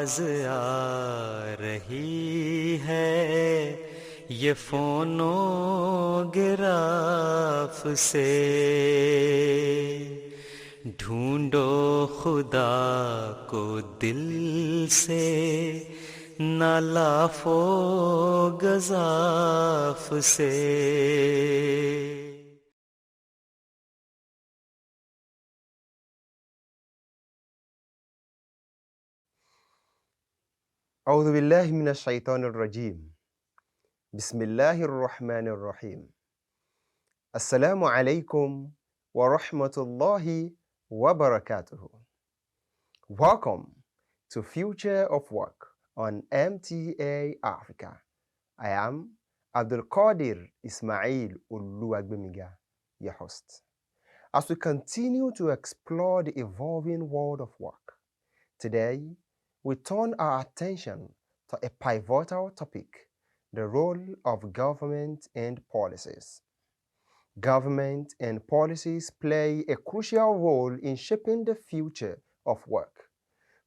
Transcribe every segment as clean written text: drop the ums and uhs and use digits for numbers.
आवाज आ रही है ये फोनोग्राफ से, ढूंढो खुदा को दिल से ना लाफो गजाफ से। أعوذ بالله من الشيطان الرجيم. بسم الله الرحمن الرحيم. السلام عليكم ورحمة الله وبركاته. Welcome to Future of Work on MTA Africa. I am Abdul Qadir Ismail Uluwagbemiga, your host. As we continue to explore the evolving world of work, today we turn our attention to a pivotal topic: the role of government and policies. Government and policies play a crucial role in shaping the future of work,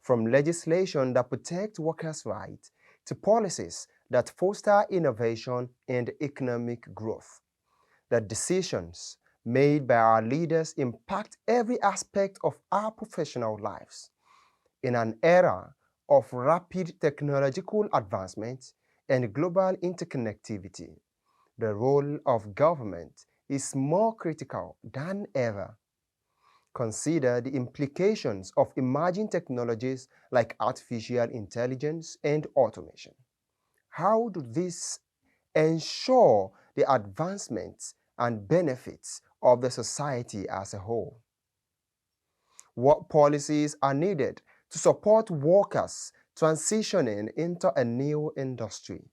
from legislation that protects workers' rights to policies that foster innovation and economic growth. The decisions made by our leaders impact every aspect of our professional lives. In an era of rapid technological advancement and global interconnectivity, the role of government is more critical than ever. Consider the implications of emerging technologies like artificial intelligence and automation. How do these ensure the advancements and benefits of the society as a whole? What policies are needed to support workers transitioning into a new industry?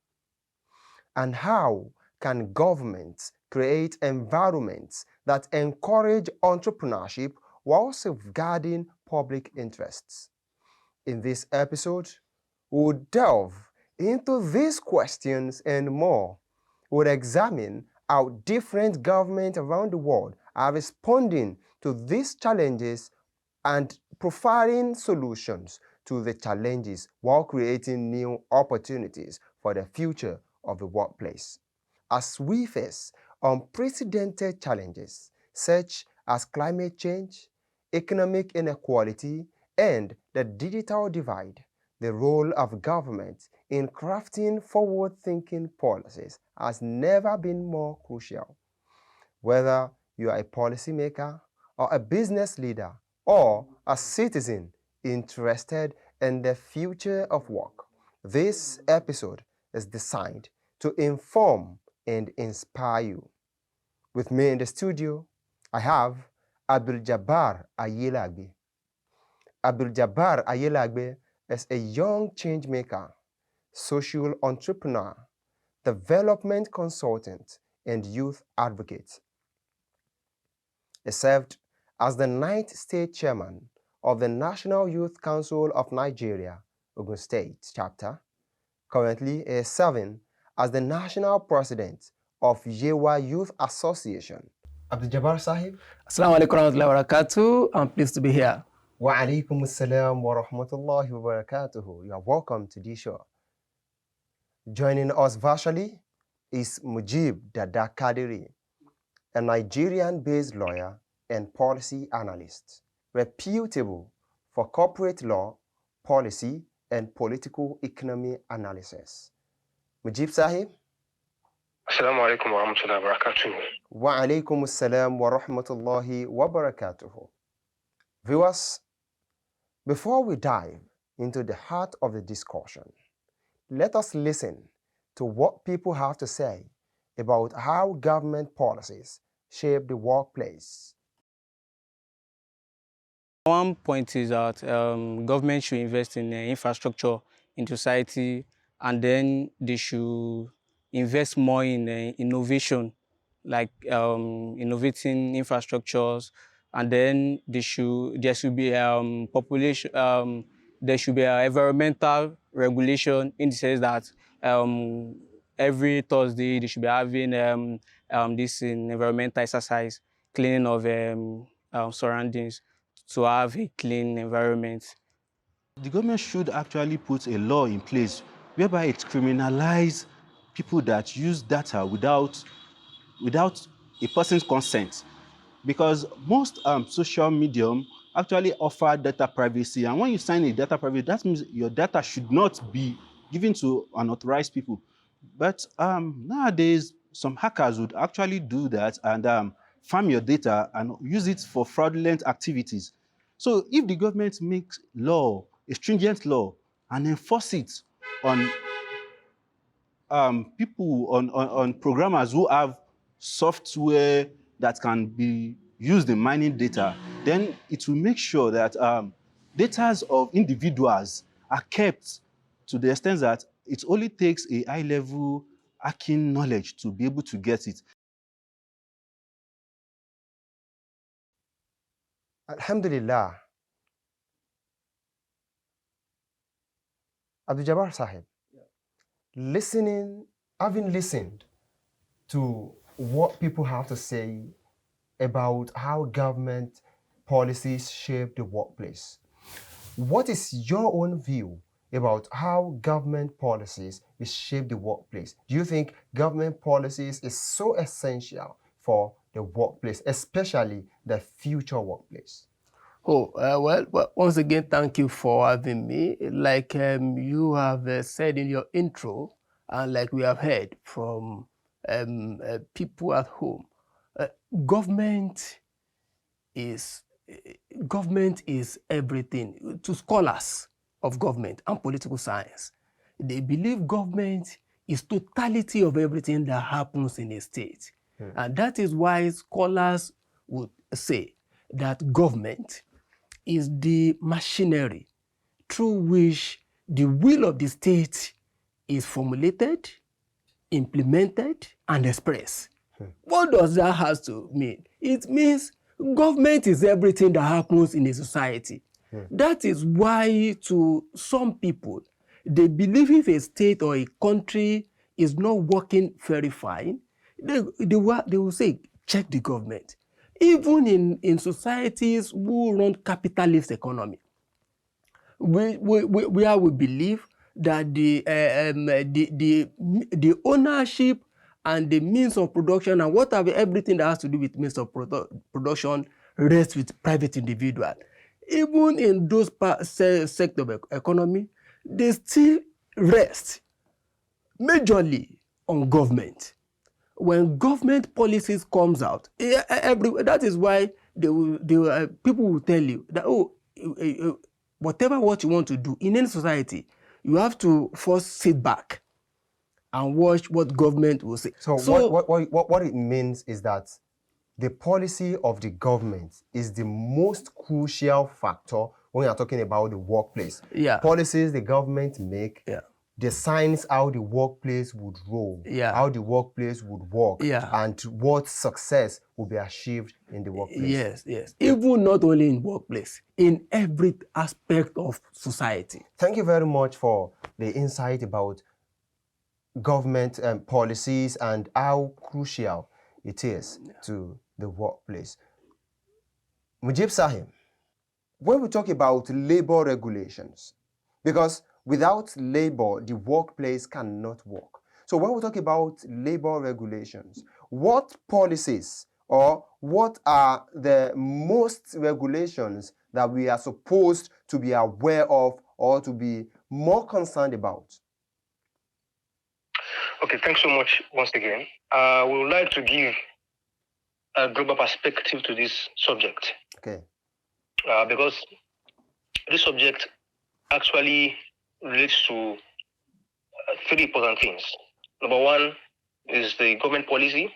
And how can governments create environments that encourage entrepreneurship while safeguarding public interests? In this episode, we'll delve into these questions and more. We'll examine how different governments around the world are responding to these challenges and providing solutions to the challenges while creating new opportunities for the future of the workplace. As we face unprecedented challenges such as climate change, economic inequality, and the digital divide, the role of government in crafting forward-thinking policies has never been more crucial. Whether you are a policymaker or a business leader or a citizen interested in the future of work, this episode is designed to inform and inspire you. With me in the studio, I have Abdul Jabbar Ayelagbe. Abdul Jabbar Ayelagbe is a young changemaker, social entrepreneur, development consultant, and youth advocate. He served as the 9th State Chairman of the National Youth Council of Nigeria, Ogun State Chapter. Currently, he is serving as the National President of Yewa Youth Association. Abdul Jabbar Sahib. Assalamu alaikum warahmatullahi wabarakatuh. I'm pleased to be here. Wa alaikum assalam wa rahmatullahi wa barakatuhu. You are welcome to this show. Joining us virtually is Mujib Dada Kadiri, a Nigerian-based lawyer and policy analyst, reputable for corporate law, policy, and political economy analysis. Mujib Sahib. Assalamu alaikum wa rahmatullahi wa barakatuh. Wa alaikum assalam wa rahmatullahi wa barakatuhu. Viewers, before we dive into the heart of the discussion, let us listen to what people have to say about how government policies shape the workplace. One point is that government should invest in infrastructure in society, and then they should invest more in innovation, like innovating infrastructures, and then there should be population. There should be an environmental regulation in the sense that every Thursday they should be having this environmental exercise, cleaning of surroundings, to have a clean environment. The government should actually put a law in place whereby it criminalizes people that use data without a person's consent. Because most social medium actually offer data privacy, and when you sign a data privacy, that means your data should not be given to unauthorized people. But nowadays, some hackers would actually do that and farm your data and use it for fraudulent activities. So if the government makes law, a stringent law, and enforce it on people, on programmers who have software that can be used in mining data, then it will make sure that data of individuals are kept to the extent that it only takes a high-level hacking knowledge to be able to get it. Alhamdulillah. Abdul Jabbar Sahib, having listened to what people have to say about how government policies shape the workplace, what is your own view about how government policies will shape the workplace? Do you think government policies is so essential for the workplace, especially the future workplace? Well, once again, thank you for having me. Like you have said in your intro, and like we have heard from people at home, government is everything to scholars of government and political science. They believe government is totality of everything that happens in a state. And that is why scholars would say that government is the machinery through which the will of the state is formulated, implemented, and expressed. What does that have to mean? It means government is everything that happens in a society. That is why to some people, they believe if a state or a country is not working very fine, they will say, check the government. Even in societies who run capitalist economy, where we believe that the ownership and the means of production and whatever, everything that has to do with means of production rests with private individual. Even in those sector of economy, they still rest majorly on government. When government policies comes out, that is why people will tell you that, whatever what you want to do in any society, you have to first sit back and watch what government will say. So what it means is that the policy of the government is the most crucial factor when you're talking about the workplace. Yeah. Policies the government make, Yeah. designs how the workplace would roll, Yeah. how the workplace would work, Yeah. and what success will be achieved in the workplace. Yes. Even not only in workplace, in every aspect of society. Thank you very much for the insight about government policies and how crucial it is to the workplace. Mujib Sahib, when we talk about labor regulations, because without labor, the workplace cannot work. So when we talk about labor regulations, what policies or what are the most regulations that we are supposed to be aware of or to be more concerned about? Okay, thanks so much once again. We would like to give a global perspective to this subject. Okay. Because this subject actually relates to three important things. Number one is the government policy.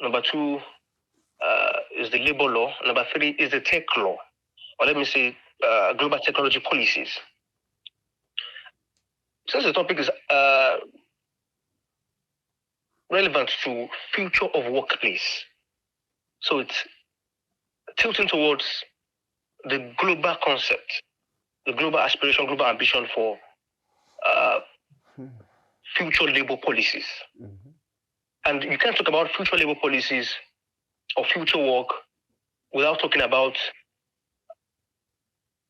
Number two is the labor law. Number three is the tech law, or let me say global technology policies. Since the topic is relevant to future of workplace, so it's tilting towards the global concept, the global aspiration, global ambition for future labor policies. Mm-hmm. And you can't talk about future labor policies or future work without talking about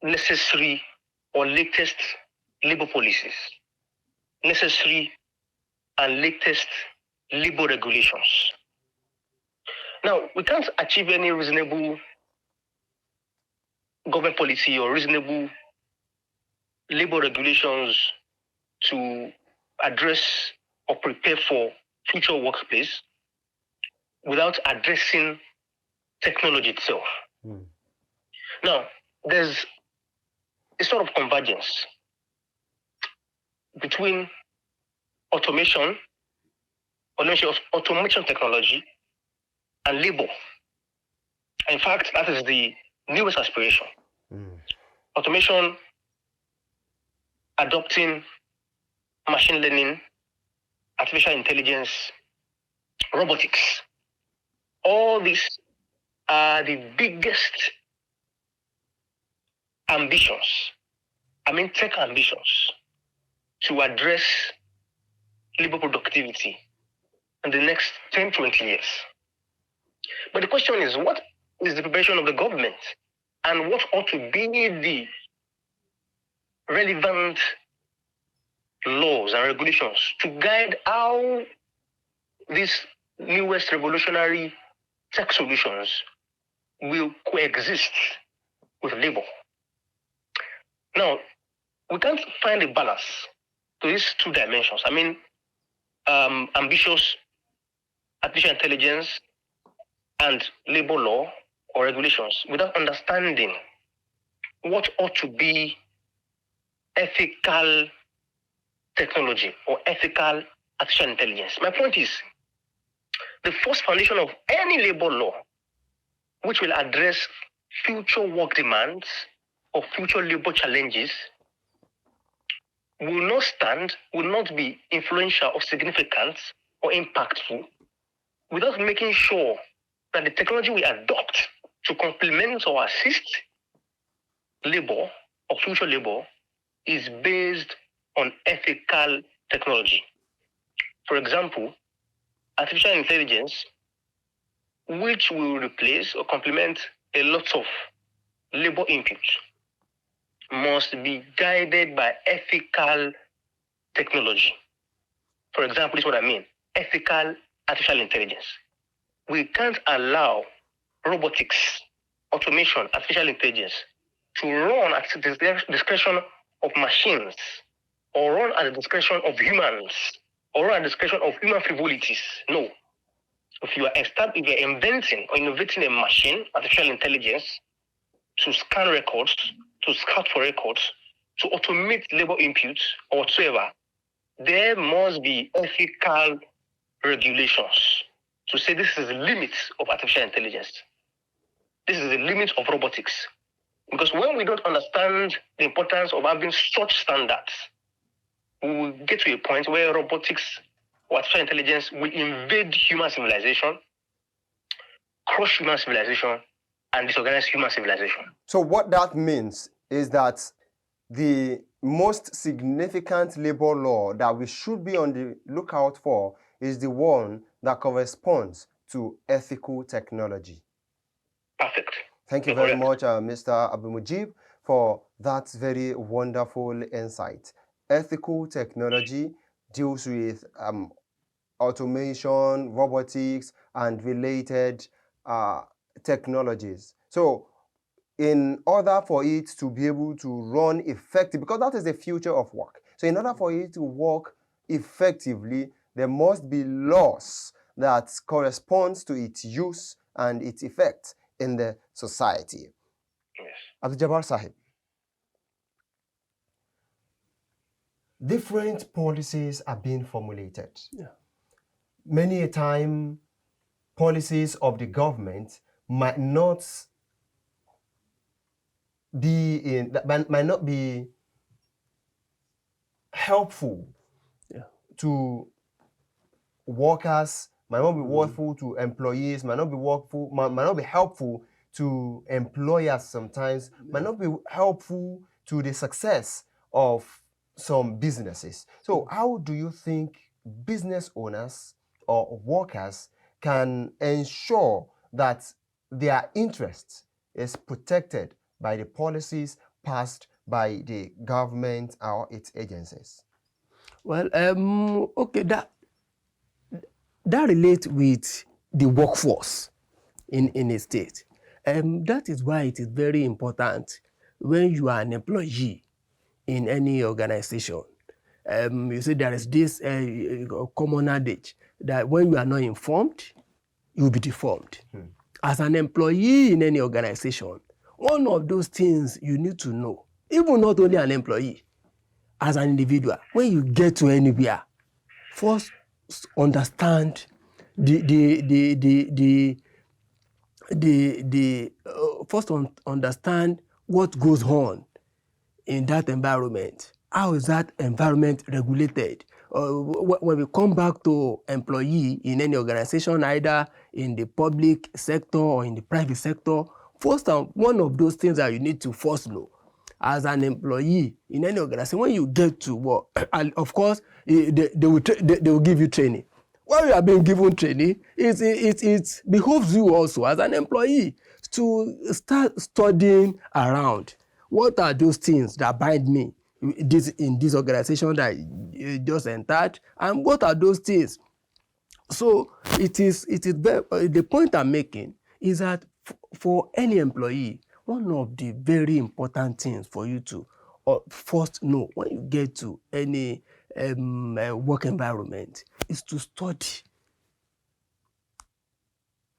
necessary or latest labor policies, necessary and latest labor regulations. Now, we can't achieve any reasonable government policy or reasonable labor regulations to address or prepare for future workplace without addressing technology itself. Now, there's a sort of convergence between automation technology and labor. In fact, that is the newest aspiration. Automation, adopting machine learning, artificial intelligence, robotics. All these are the biggest ambitions, tech ambitions, to address labor productivity in the next 10, 20 years. But the question is, what is the preparation of the government? And what ought to be the relevant laws and regulations to guide how these newest revolutionary tech solutions will coexist with labor? Now, we can't find a balance to these two dimensions. Ambitious artificial intelligence and labor law or regulations without understanding what ought to be ethical technology or ethical artificial intelligence. My point is, the first foundation of any labor law which will address future work demands or future labor challenges will not be influential or significant or impactful without making sure that the technology we adopt to complement or assist labor or future labor is based on ethical technology. For example, artificial intelligence, which will replace or complement a lot of labor inputs, must be guided by ethical technology. For example, this is what I mean. Ethical artificial intelligence. We can't allow robotics, automation, artificial intelligence to run at the discretion of machines, or run at the discretion of humans, or run at the discretion of human frivolities. No. If you are inventing or innovating a machine, artificial intelligence, to scan records, to scout for records, to automate labor inputs or whatsoever, there must be ethical regulations to say this is the limit of artificial intelligence. This is the limit of robotics. Because when we don't understand the importance of having such standards, we will get to a point where robotics or artificial intelligence will invade human civilization, crush human civilization, and disorganize human civilization. So what that means is that the most significant labor law that we should be on the lookout for is the one that corresponds to ethical technology. Perfect. Thank you very much, Mr. Abdulmujib, for that very wonderful insight. Ethical technology deals with automation, robotics, and related technologies. So in order for it to be able to run effectively, because that is the future of work. So in order for it to work effectively, there must be laws that corresponds to its use and its effect in the society. Yes. Abdul-Jabbar Sahib, different policies are being formulated. Yeah. Many a time, policies of the government might not be helpful to workers, might not be worthful to employees, might not be helpful to employers sometimes, might not be helpful to the success of some businesses. So how do you think business owners or workers can ensure that their interest is protected by the policies passed by the government or its agencies? Well, okay, that relates with the workforce in a state. That is why it is very important when you are an employee in any organization. You see, there is this common adage that when you are not informed, you will be deformed. As an employee in any organization, one of those things you need to know, even not only an employee, as an individual, when you get to anywhere, first understand understand what goes on in that environment. How is that environment regulated? When we come back to employee in any organization, either in the public sector or in the private sector, one of those things that you need to first know as an employee in any organization, when you get to work, and of course, they will give you training. While you are being given training, it behoves you also as an employee to start studying around. What are those things that bind me in this organization that I just entered, and what are those things? So it is the point I'm making is that for any employee, one of the very important things for you to first know when you get to any work environment is to study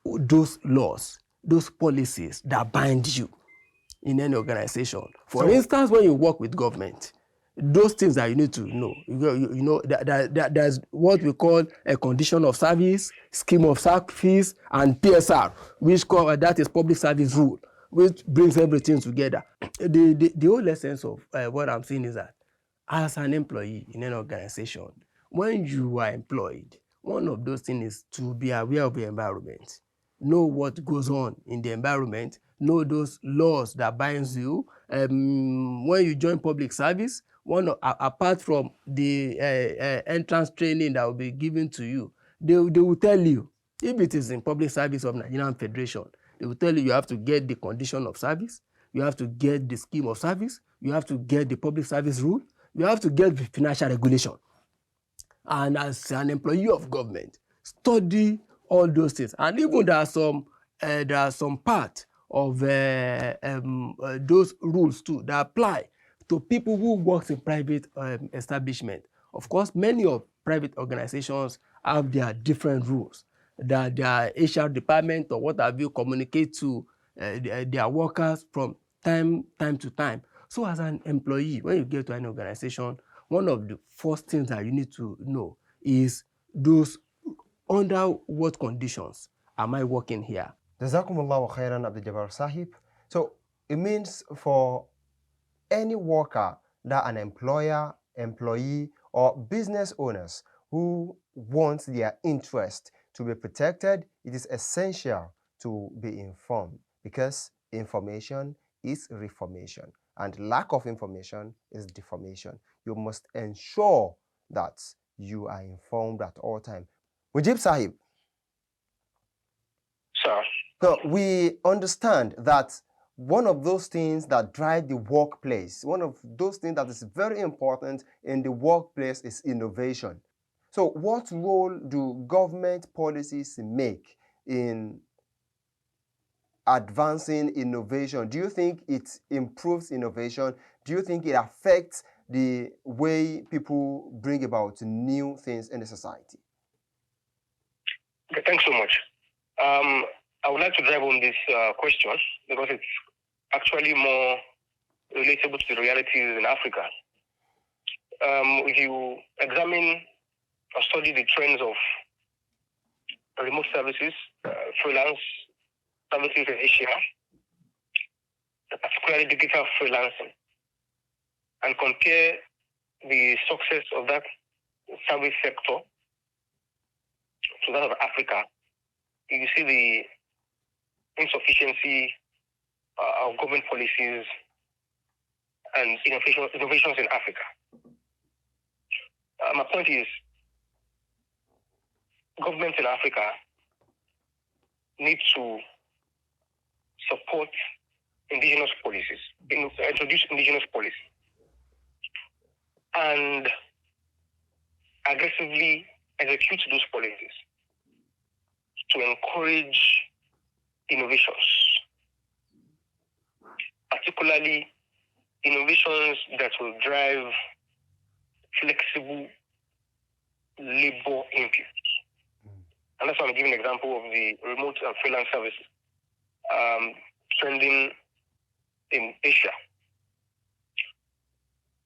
those laws, those policies that bind you in any organization. For instance, when you work with government, those things that you need to know, you know that there's what we call a condition of service, scheme of service, and PSR, which that is public service rule, which brings everything together. The whole essence of what I'm saying is that as an employee in an organization, when you are employed, one of those things is to be aware of the environment, know what goes on in the environment, know those laws that binds you. When you join public service, apart from the entrance training that will be given to you, they will tell you, if it is in public service of Nigerian Federation, they will tell you have to get the condition of service, you have to get the scheme of service, you have to get the public service rule, you have to get the financial regulation. And as an employee of government, study all those things. And even there are some part of those rules too that apply to people who work in private establishment. Of course, many of private organizations have their different rules that their HR department or what have you communicate to their workers from time to time. So as an employee, when you get to an organization, one of the first things that you need to know is those under what conditions am I working here? Jazakumullahu khairan, Abdul Jabbar Sahib. So it means for any worker that an employer, employee, or business owners who want their interest to be protected, it is essential to be informed, because information is reformation and lack of information is deformation. You must ensure that you are informed at all times. Mujib Sahib. Sir. So we understand that one of those things that drive the workplace, one of those things that is very important in the workplace is innovation. So what role do government policies make in advancing innovation? Do you think it improves innovation? Do you think it affects the way people bring about new things in the society? Okay, thanks so much. I would like to drive on this question because it's actually more relatable to the realities in Africa. If you examine or study the trends of remote services, freelance services in Asia, particularly digital freelancing, and compare the success of that service sector to that of Africa, you see the insufficiency of government policies and innovations in Africa. My point is, governments in Africa need to support indigenous policies, introduce indigenous policy, and aggressively execute those policies to encourage innovations, particularly innovations that will drive flexible labor inputs. And that's why I'm giving an example of the remote and freelance services trending in Asia.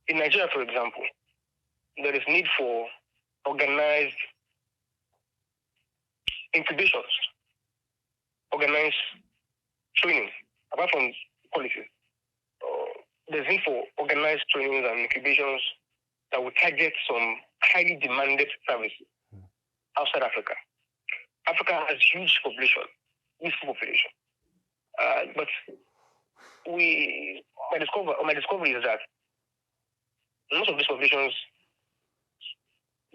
In Nigeria, for example, there is need for organized incubations, organized training, apart from policies. There's need for organized trainings and incubations that will target some highly demanded services outside Africa. Africa has huge population, youthful population. But my discovery is that most of these populations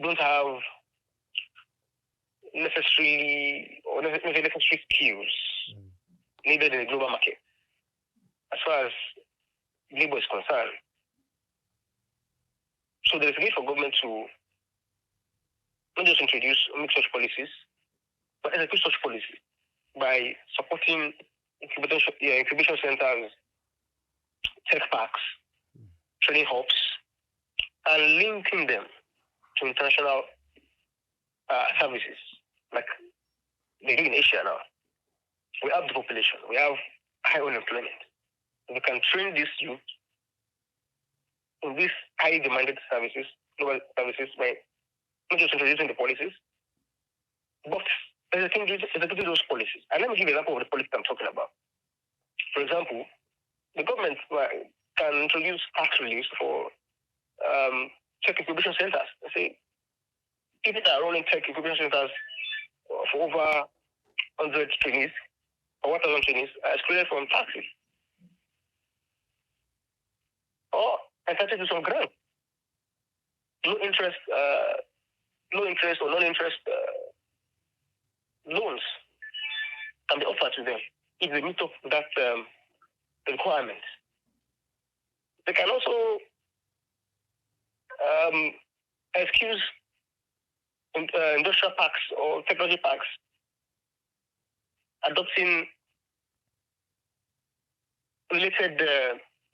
don't have necessary skills needed in the global market as far as labor is concerned. So there is a need for government to not just introduce or make such policies, but execute such policies by supporting incubation centers, tech parks, training hubs, and linking them to international services, like they do in Asia now. We have the population, we have high unemployment. We can train these youth in these highly demanded services, global services, by not just introducing the policies, but executing those policies. And let me give an example of the policies I'm talking about. For example, the government can introduce tax reliefs for tech incubation centers. Say, people that are running tech incubation centers for over 100 trainees or 1,000 trainees are excluded from taxes, or entitled to some grant. Low interest or non-interest loans can be offered to them if they meet up that requirement. They can also excuse industrial parks or technology parks adopting related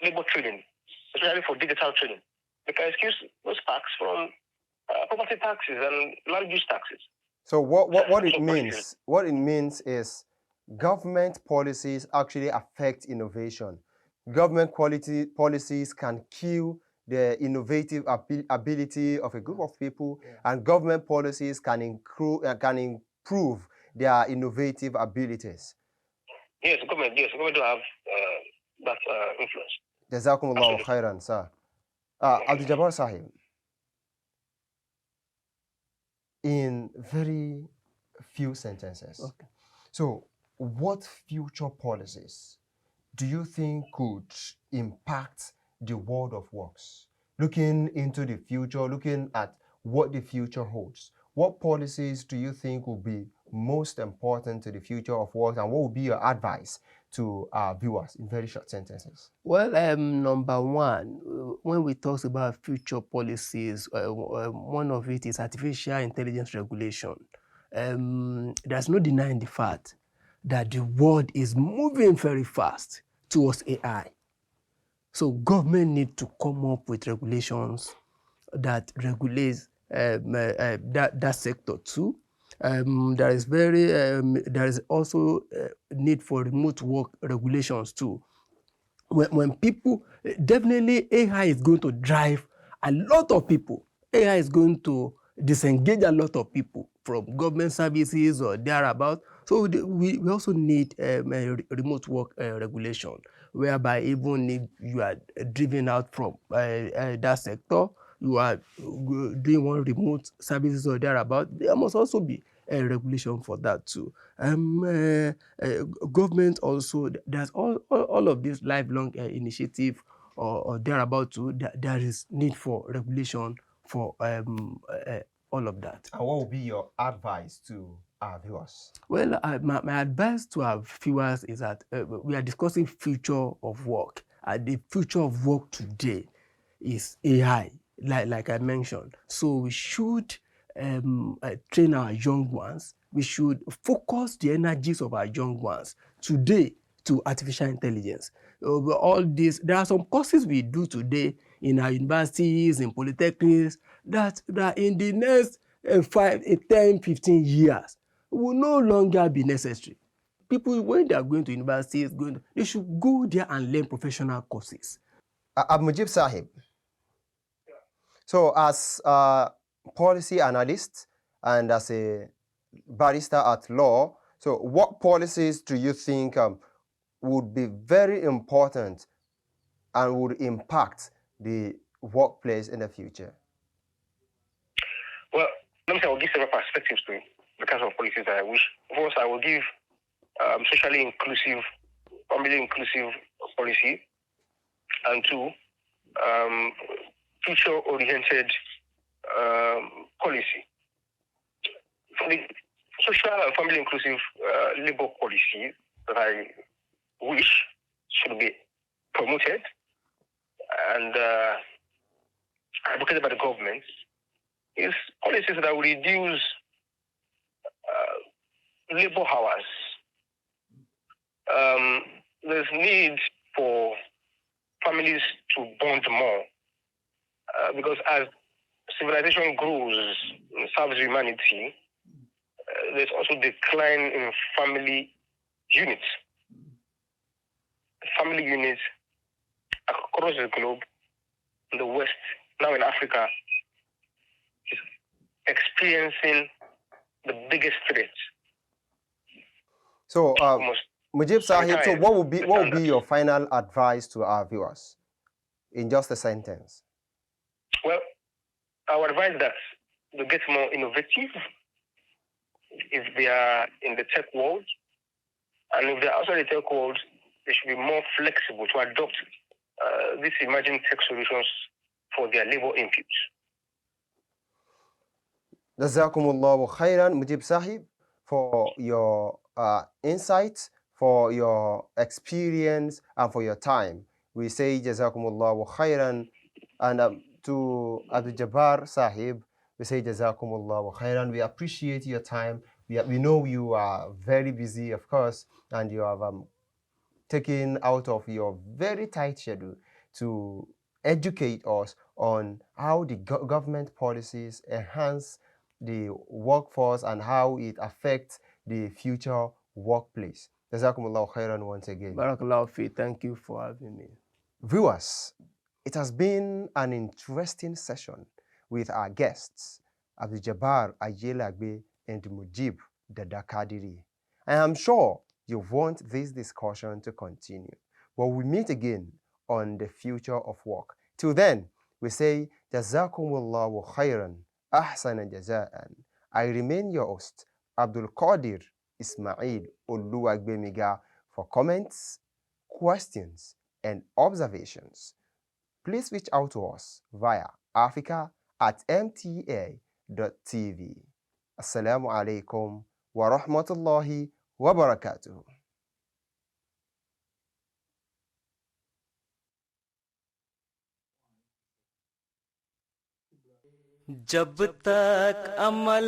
labor training, especially for digital training. They can excuse those parks from property taxes and land use taxes. So what it means is government policies actually affect innovation. Government policies can kill the innovative ability of a group of people, and government policies can improve their innovative abilities. Yes, government do have that influence. Jazakumullahu khairan, sir. Abdul Jabbar Sahib, in very few sentences. Okay. So, what future policies do you think could impact the world of works? Looking into the future, looking at what the future holds, what policies do you think will be most important to the future of work, and what would be your advice to our viewers in very short sentences? Well, number one, when we talk about future policies, one of it is artificial intelligence regulation. There's no denying the fact that the world is moving very fast towards AI. So government need to come up with regulations that regulates that sector too. There is also need for remote work regulations too. When people, definitely AI is going to drive a lot of people. AI is going to disengage a lot of people from government services or thereabout. So we also need a remote work regulation, whereby even if you are driven out from that sector, you are doing one remote services or thereabout, there must also be a regulation for that too. Government also, there's all of this lifelong initiative or thereabout too, there is need for regulation for all of that. And what would be your advice to our viewers? Well, my advice to our viewers is that we are discussing future of work. The future of work today is AI, like I mentioned. So we should train our young ones. We should focus the energies of our young ones today to artificial intelligence. All this, there are some courses we do today in our universities, in polytechnics, that in the next 5, 10, 15 years will no longer be necessary. People, when they are going to universities, they should go there and learn professional courses. Mujib Sahib, so as a policy analyst and as a barrister at law, so what policies do you think would be very important and would impact the workplace in the future? Well, let me say I will give several perspectives to the kinds of policies that I wish. First, I will give socially inclusive, family inclusive policy, and two, future-oriented policy. For the social and family inclusive labor policy that I wish should be promoted and advocated by the government is policies that will reduce labor hours. There's need for families to bond more because as civilization grows and serves humanity, there's also decline in family units. Family units across the globe, in the West, now in Africa, is experiencing the biggest threat. So, Mujib Sahib, so what would be your final advice to our viewers in just a sentence? Well, I would advise that to get more innovative if they are in the tech world, and if they're outside the tech world, they should be more flexible to adopt these emerging tech solutions for their labor inputs. Jazakumullahu khairan, Mujib Sahib, for your insights, for your experience, and for your time. We say Jazakumullahu khairan, and to Abdul Jabbar Sahib, we say Jazakumullahu khairan. We appreciate your time. We know you are very busy, of course, and you have taken out of your very tight schedule to educate us on how the government policies enhance the workforce and how it affects the future workplace. Jazakumullahu khairan once again. Barakallahu fi, thank you for having me. Viewers, it has been an interesting session with our guests, Abdul Jabbar Ayelagbe and Mujib Dada Kadiri. I am sure you want this discussion to continue, but we meet again on the future of work. Till then, we say Jazakumullahu khairan, ahsana jaza'an. I remain your host, Abdul Qadir Ismail Oluwagbemiga. For comments, questions, and observations, please reach out to us via africa@mta.tv. Assalamu alaikum wa rahmatullahi wa barakatuh. जब तक अमल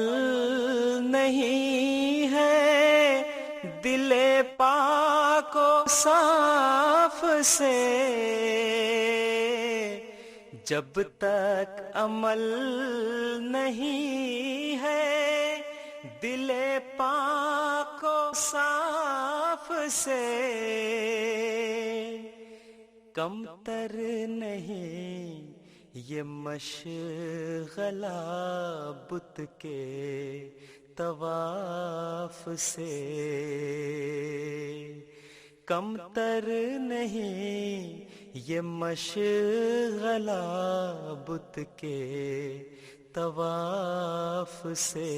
नहीं है दिले पाको साफ से, जब तक अमल नहीं है दिले पाको साफ से, कमतर नहीं ये मशगला बुत के तवाफ से, कमतर नहीं ये मशगला बुत के तवाफ से।